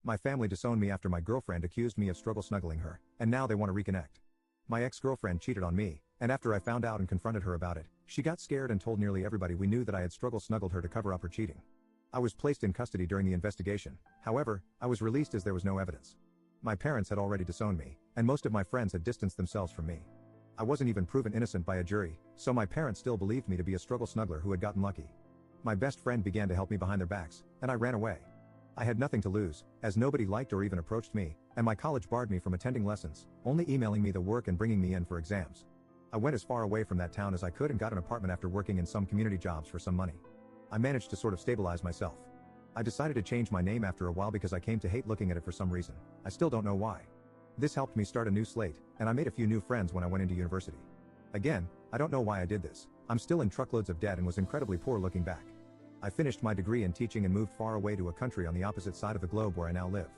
My family disowned me after my girlfriend accused me of struggle snuggling her, and now they want to reconnect. My ex-girlfriend cheated on me, and after I found out and confronted her about it, she got scared and told nearly everybody we knew that I had struggle snuggled her to cover up her cheating. I was placed in custody during the investigation, however, I was released as there was no evidence. My parents had already disowned me, and most of my friends had distanced themselves from me. I wasn't even proven innocent by a jury, so my parents still believed me to be a struggle snuggler who had gotten lucky. My best friend began to help me behind their backs, and I ran away. I had nothing to lose, as nobody liked or even approached me, and my college barred me from attending lessons, only emailing me the work and bringing me in for exams. I went as far away from that town as I could and got an apartment after working in some community jobs for some money. I managed to sort of stabilize myself. I decided to change my name after a while because I came to hate looking at it for some reason. I still don't know why. This helped me start a new slate, and I made a few new friends when I went into university. Again, I don't know why I did this. I'm still in truckloads of debt and was incredibly poor looking back. I finished my degree in teaching and moved far away to a country on the opposite side of the globe where I now live.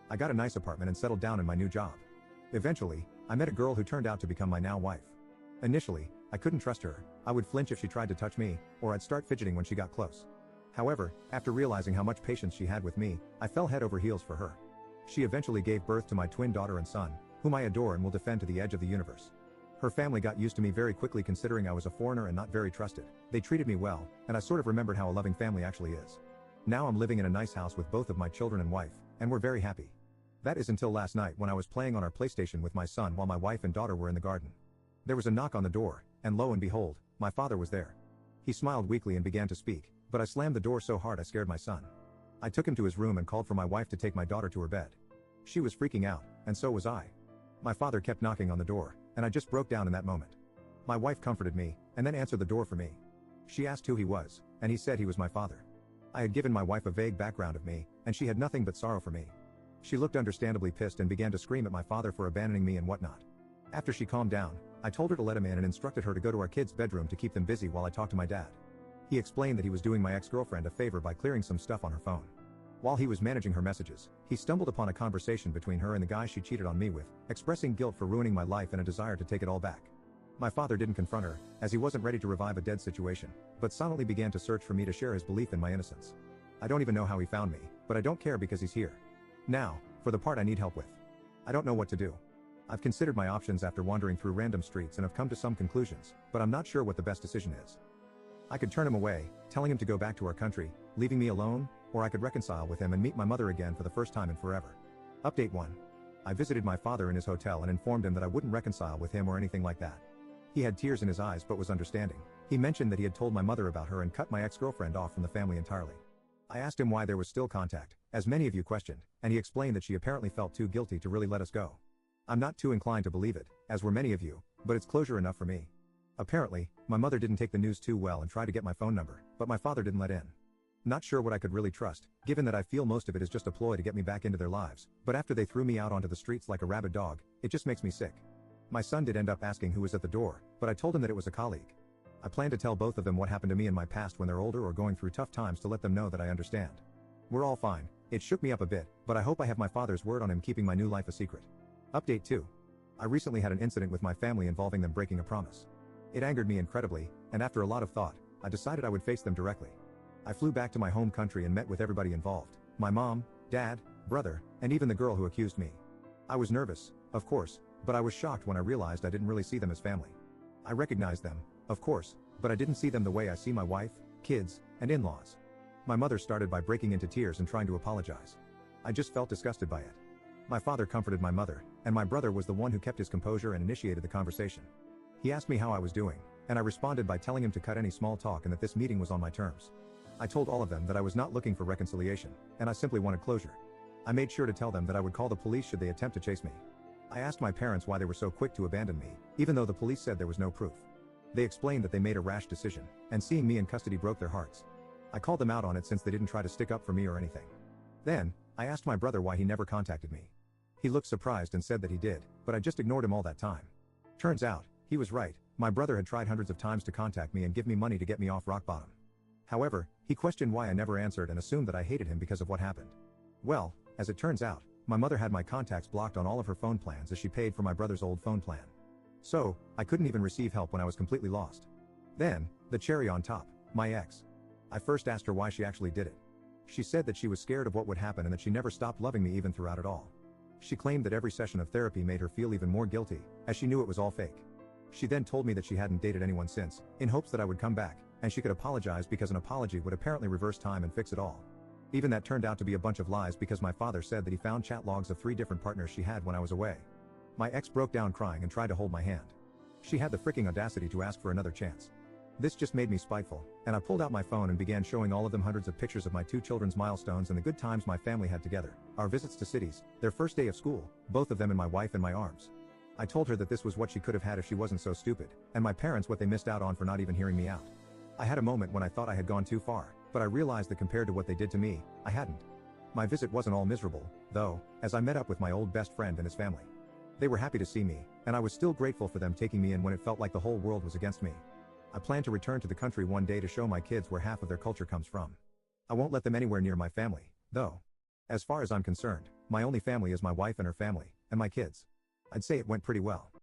I got a nice apartment and settled down in my new job. Eventually, I met a girl who turned out to become my now wife. Initially, I couldn't trust her. I would flinch if she tried to touch me, or I'd start fidgeting when she got close. However, after realizing how much patience she had with me, I fell head over heels for her. She eventually gave birth to my twin daughter and son, whom I adore and will defend to the edge of the universe. Her family got used to me very quickly considering I was a foreigner and not very trusted. They treated me well, and I sort of remembered how a loving family actually is. Now I'm living in a nice house with both of my children and wife, and we're very happy. That is until last night when I was playing on our PlayStation with my son while my wife and daughter were in the garden. There was a knock on the door, and lo and behold, my father was there. He smiled weakly and began to speak, but I slammed the door so hard I scared my son. I took him to his room and called for my wife to take my daughter to her bed. She was freaking out, and so was I. My father kept knocking on the door, and I just broke down in that moment. My wife comforted me, and then answered the door for me. She asked who he was, and he said he was my father. I had given my wife a vague background of me, and she had nothing but sorrow for me. She looked understandably pissed and began to scream at my father for abandoning me and whatnot. After she calmed down, I told her to let him in and instructed her to go to our kids' bedroom to keep them busy while I talked to my dad. He explained that he was doing my ex-girlfriend a favor by clearing some stuff on her phone. While he was managing her messages, he stumbled upon a conversation between her and the guy she cheated on me with, expressing guilt for ruining my life and a desire to take it all back. My father didn't confront her, as he wasn't ready to revive a dead situation, but silently began to search for me to share his belief in my innocence. I don't even know how he found me, but I don't care because he's here. Now, for the part I need help with. I don't know what to do. I've considered my options after wandering through random streets and have come to some conclusions, but I'm not sure what the best decision is. I could turn him away, telling him to go back to our country, leaving me alone, or I could reconcile with him and meet my mother again for the first time in forever. Update 1. I visited my father in his hotel and informed him that I wouldn't reconcile with him or anything like that. He had tears in his eyes but was understanding. He mentioned that he had told my mother about her and cut my ex-girlfriend off from the family entirely. I asked him why there was still contact, as many of you questioned, and he explained that she apparently felt too guilty to really let us go. I'm not too inclined to believe it, as were many of you, but it's closure enough for me. Apparently, my mother didn't take the news too well and tried to get my phone number, but my father didn't let in. Not sure what I could really trust, given that I feel most of it is just a ploy to get me back into their lives, but after they threw me out onto the streets like a rabid dog, it just makes me sick. My son did end up asking who was at the door, but I told him that it was a colleague. I plan to tell both of them what happened to me in my past when they're older or going through tough times to let them know that I understand. We're all fine. It shook me up a bit, but I hope I have my father's word on him keeping my new life a secret. Update 2. I recently had an incident with my family involving them breaking a promise. It angered me incredibly, and after a lot of thought, I decided I would face them directly. I flew back to my home country and met with everybody involved, my mom, dad, brother, and even the girl who accused me. I was nervous, of course, but I was shocked when I realized I didn't really see them as family. I recognized them, of course, but I didn't see them the way I see my wife, kids, and in-laws. My mother started by breaking into tears and trying to apologize. I just felt disgusted by it. My father comforted my mother, and my brother was the one who kept his composure and initiated the conversation. He asked me how I was doing, and I responded by telling him to cut any small talk and that this meeting was on my terms. I told all of them that I was not looking for reconciliation, and I simply wanted closure. I made sure to tell them that I would call the police should they attempt to chase me. I asked my parents why they were so quick to abandon me, even though the police said there was no proof. They explained that they made a rash decision, and seeing me in custody broke their hearts. I called them out on it since they didn't try to stick up for me or anything. Then, I asked my brother why he never contacted me. He looked surprised and said that he did, but I just ignored him all that time. Turns out, he was right. My brother had tried hundreds of times to contact me and give me money to get me off rock bottom. However, he questioned why I never answered and assumed that I hated him because of what happened. Well, as it turns out, my mother had my contacts blocked on all of her phone plans as she paid for my brother's old phone plan. So, I couldn't even receive help when I was completely lost. Then, the cherry on top, my ex. I first asked her why she actually did it. She said that she was scared of what would happen and that she never stopped loving me even throughout it all. She claimed that every session of therapy made her feel even more guilty, as she knew it was all fake. She then told me that she hadn't dated anyone since, in hopes that I would come back, and she could apologize because an apology would apparently reverse time and fix it all. Even that turned out to be a bunch of lies because my father said that he found chat logs of 3 different partners she had when I was away. My ex broke down crying and tried to hold my hand. She had the freaking audacity to ask for another chance. This just made me spiteful, and I pulled out my phone and began showing all of them hundreds of pictures of my 2 children's milestones and the good times my family had together, our visits to cities, their first day of school, both of them and my wife in my arms. I told her that this was what she could have had if she wasn't so stupid, and my parents what they missed out on for not even hearing me out. I had a moment when I thought I had gone too far, but I realized that compared to what they did to me, I hadn't. My visit wasn't all miserable, though, as I met up with my old best friend and his family. They were happy to see me, and I was still grateful for them taking me in when it felt like the whole world was against me. I plan to return to the country one day to show my kids where half of their culture comes from. I won't let them anywhere near my family, though. As far as I'm concerned, my only family is my wife and her family, and my kids. I'd say it went pretty well.